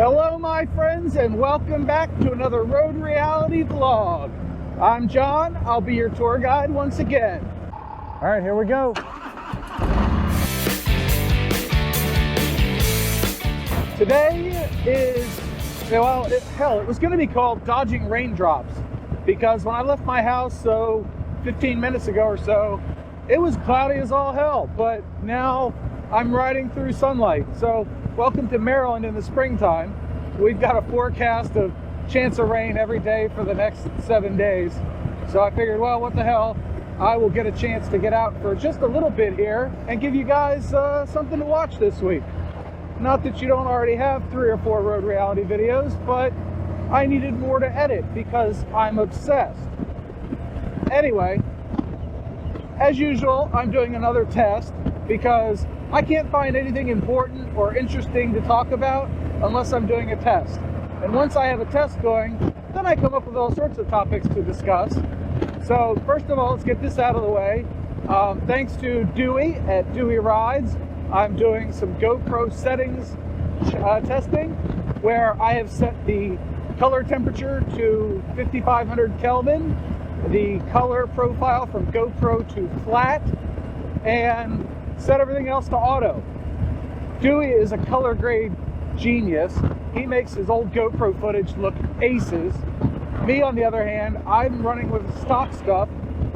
Hello my friends, and welcome back to another Road Reality vlog. I'm John, I'll be your tour guide once again. All right, here we go. Today is, well, it was gonna be called dodging raindrops, because when I left my house, 15 minutes ago or so, it was cloudy as all hell, but now I'm riding through sunlight. So welcome to Maryland in the springtime. We've got a forecast of chance of rain every day for the next 7 days. So I figured, well, what the hell? I will get a chance to get out for just a little bit here and give you guys something to watch this week. Not that you don't already have 3 or 4 Road Reality videos, but I needed more to edit because I'm obsessed. Anyway, as usual, I'm doing another test because I can't find anything important or interesting to talk about unless I'm doing a test. And once I have a test going, then I come up with all sorts of topics to discuss. So first of all, let's get this out of the way. Thanks to Dewey at Dewey Rides, I'm doing some GoPro Settings testing where I have set the color temperature to 5500 Kelvin, the color profile from GoPro to flat, and set everything else to auto. Dewey is a color grade genius. He makes his old GoPro footage look aces. Me, on the other hand, I'm running with stock stuff,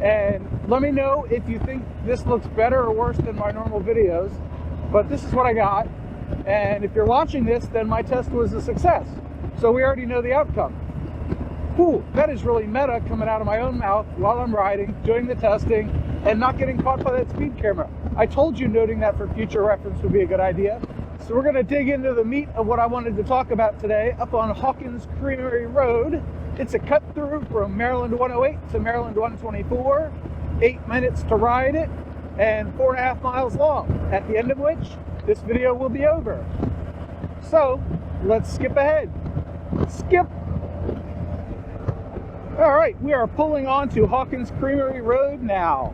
and let me know if you think this looks better or worse than my normal videos, but this is what I got, and if you're watching this, then my test was a success. So we already know the outcome. Ooh, that is really meta coming out of my own mouth while I'm riding, doing the testing, and not getting caught by that speed camera. I told you noting that for future reference would be a good idea. So we're gonna dig into the meat of what I wanted to talk about today up on Hawkins Creamery Road. It's a cut through from Maryland 108 to Maryland 124, 8 minutes to ride it, and 4.5 miles long, at the end of which this video will be over. So let's skip ahead. Skip. All right, we are pulling onto Hawkins Creamery Road now.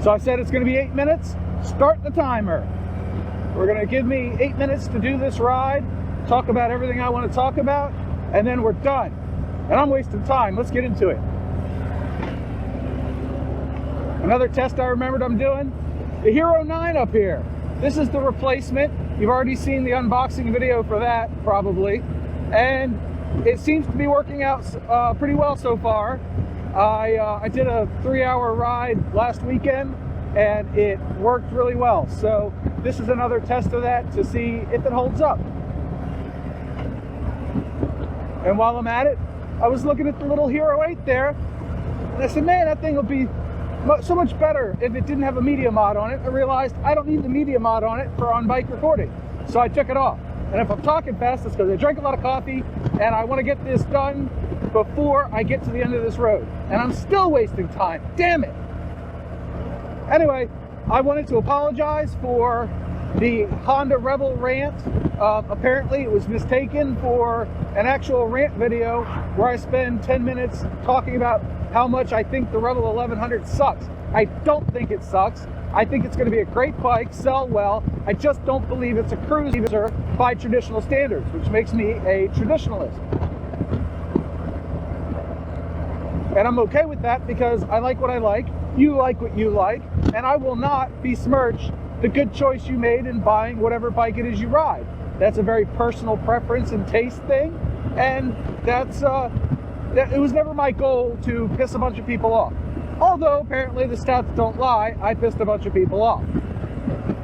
So I said it's going to be 8 minutes. Start the timer. We're going to give me 8 minutes to do this ride, talk about everything I want to talk about, and then we're done. And I'm wasting time. Let's get into it. Another test I remembered I'm doing, the Hero 9 up here. This is the replacement. You've already seen the unboxing video for that, probably. And it seems to be working out pretty well so far. I did a 3-hour ride last weekend, and it worked really well. So this is another test of that to see if it holds up. And while I'm at it, I was looking at the little Hero 8 there, and I said, man, that thing would be so much better if it didn't have a media mod on it. I realized I don't need the media mod on it for on-bike recording, so I took it off. And if I'm talking fast, it's because I drank a lot of coffee and I want to get this done before I get to the end of this road. And I'm still wasting time, damn it. Anyway, I wanted to apologize for the Honda Rebel rant. Apparently it was mistaken for an actual rant video where I spend 10 minutes talking about how much I think the Rebel 1100 sucks. I don't think it sucks. I think it's going to be a great bike, sell well. I just don't believe it's a cruiser by traditional standards, which makes me a traditionalist. And I'm okay with that because I like what I like, you like what you like, and I will not besmirch the good choice you made in buying whatever bike it is you ride. That's a very personal preference and taste thing, and it was never my goal to piss a bunch of people off. Although apparently the stats don't lie, I pissed a bunch of people off.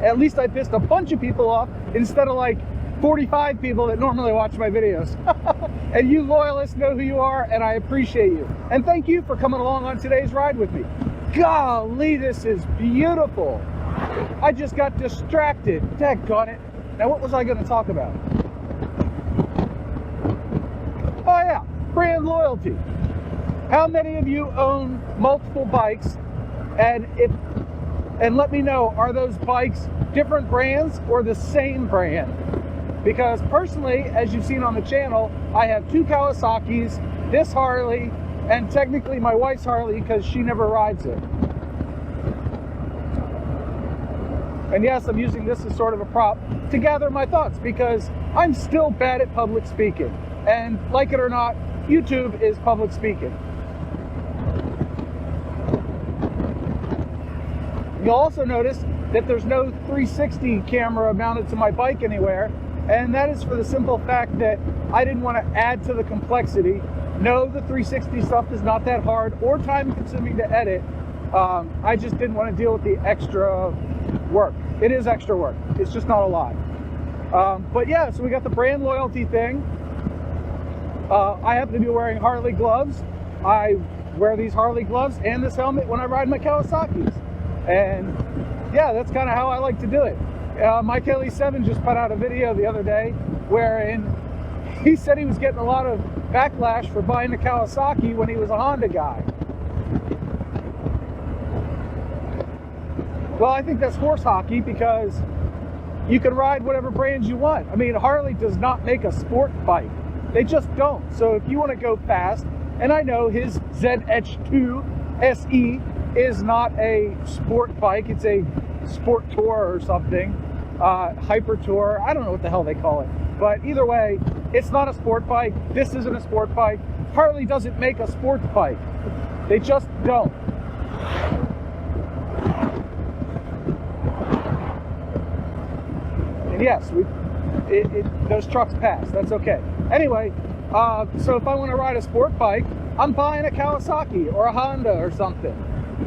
At least I pissed a bunch of people off instead of like 45 people that normally watch my videos. And you loyalists know who you are, and I appreciate you. And thank you for coming along on today's ride with me. Golly, this is beautiful. I just got distracted. Daggone it. Now what was I going to talk about? Oh yeah, brand loyalty. How many of you own multiple bikes? And let me know, are those bikes different brands or the same brand? Because personally, as you've seen on the channel, I have 2 Kawasaki's, this Harley, and technically my wife's Harley because she never rides it. And yes, I'm using this as sort of a prop to gather my thoughts because I'm still bad at public speaking. And like it or not, YouTube is public speaking. You'll also notice that there's no 360 camera mounted to my bike anywhere. And that is for the simple fact that I didn't want to add to the complexity. No, the 360 stuff is not that hard or time consuming to edit. I just didn't want to deal with the extra work. It is extra work. It's just not a lot. But yeah, so we got the brand loyalty thing. I happen to be wearing Harley gloves. I wear these Harley gloves and this helmet when I ride my Kawasaki's. And yeah, that's kind of how I like to do it. Mike Kelly 7 just put out a video the other day wherein he said he was getting a lot of backlash for buying a Kawasaki when he was a Honda guy. Well, I think that's horse hockey because you can ride whatever brands you want. I mean, Harley does not make a sport bike. They just don't. So if you want to go fast, and I know his ZH2 SE is not a sport bike, it's a Sport Tour or something, Hyper Tour, I don't know what the hell they call it. But either way, it's not a sport bike. This isn't a sport bike. Harley doesn't make a sport bike. They just don't. And yes, those trucks pass. That's okay. Anyway, so if I want to ride a sport bike, I'm buying a Kawasaki or a Honda or something.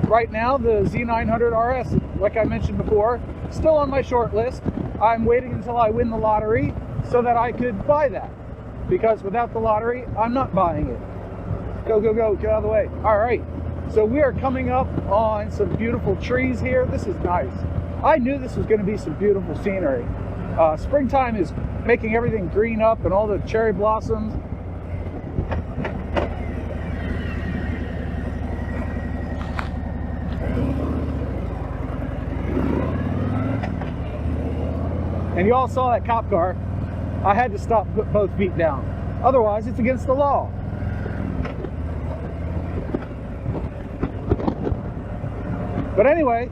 Right now, the Z900 RS, like I mentioned before, still on my short list. I'm waiting until I win the lottery so that I could buy that. Because without the lottery, I'm not buying it. Go, go, go, get out of the way. All right, so we are coming up on some beautiful trees here. This is nice. I knew this was going to be some beautiful scenery. Springtime is making everything green up and all the cherry blossoms. And you all saw that cop car. I had to stop, put both feet down. Otherwise, it's against the law. But anyway,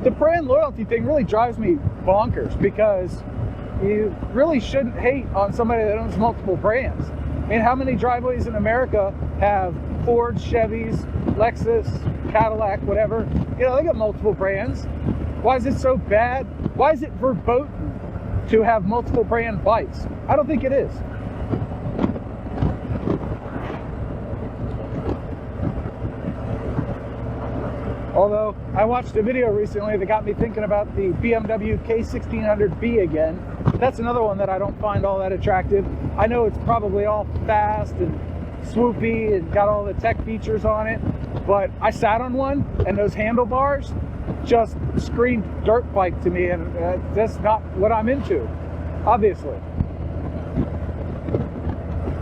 the brand loyalty thing really drives me bonkers because you really shouldn't hate on somebody that owns multiple brands. I mean, how many driveways in America have Ford, Chevys, Lexus, Cadillac, whatever? You know, they got multiple brands. Why is it so bad? Why is it verboten to have multiple brand bikes? I don't think it is. Although, I watched a video recently that got me thinking about the BMW K1600B again. That's another one that I don't find all that attractive. I know it's probably all fast and swoopy and got all the tech features on it, but I sat on one and those handlebars just screamed dirt bike to me, and that's not what I'm into, obviously.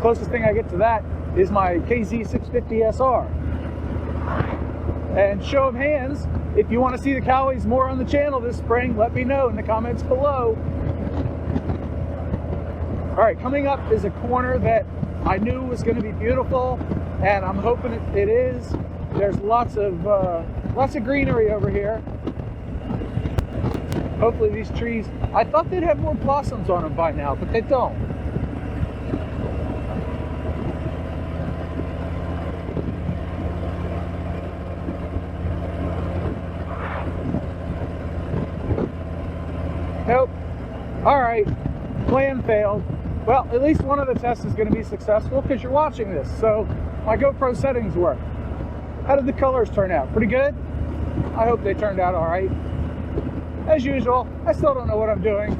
Closest thing I get to that is my KZ650SR. And show of hands, if you want to see the Cowies more on the channel this spring, let me know in the comments below. All right, coming up is a corner that I knew was going to be beautiful, and I'm hoping it is. There's lots of greenery over here. Hopefully these trees, I thought they'd have more blossoms on them by now, but they don't. Nope. All right, plan failed. Well, at least one of the tests is going to be successful because you're watching this. So my GoPro settings work. How did the colors turn out? Pretty good? I hope they turned out all right. As usual, I still don't know what I'm doing.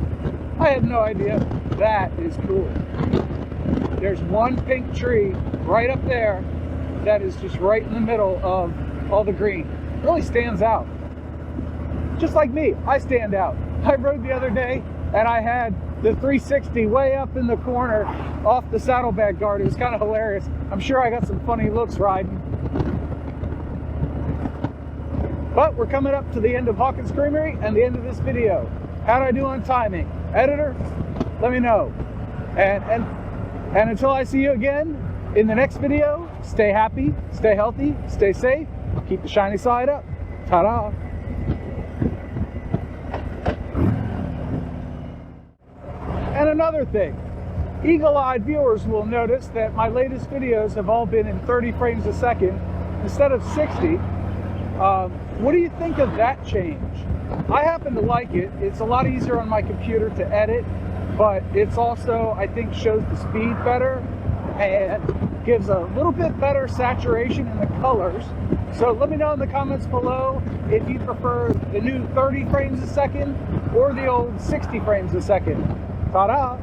I have no idea. That is cool. There's one pink tree right up there that is just right in the middle of all the green. It really stands out. Just like me, I stand out. I rode the other day and I had the 360 way up in the corner off the saddlebag guard. It was kind of hilarious. I'm sure I got some funny looks riding. But we're coming up to the end of Hawkins Creamery and the end of this video. How'd I do on timing? Editor, let me know. And until I see you again in the next video, Stay happy, stay healthy, stay safe, keep the shiny side up. Ta-da! And another thing, eagle-eyed viewers will notice that my latest videos have all been in 30 frames a second instead of 60. What do you think of that change? I happen to like it. It's a lot easier on my computer to edit, but it's also, I think, shows the speed better and gives a little bit better saturation in the colors. So let me know in the comments below if you prefer the new 30 frames a second or the old 60 frames a second. Ta-da!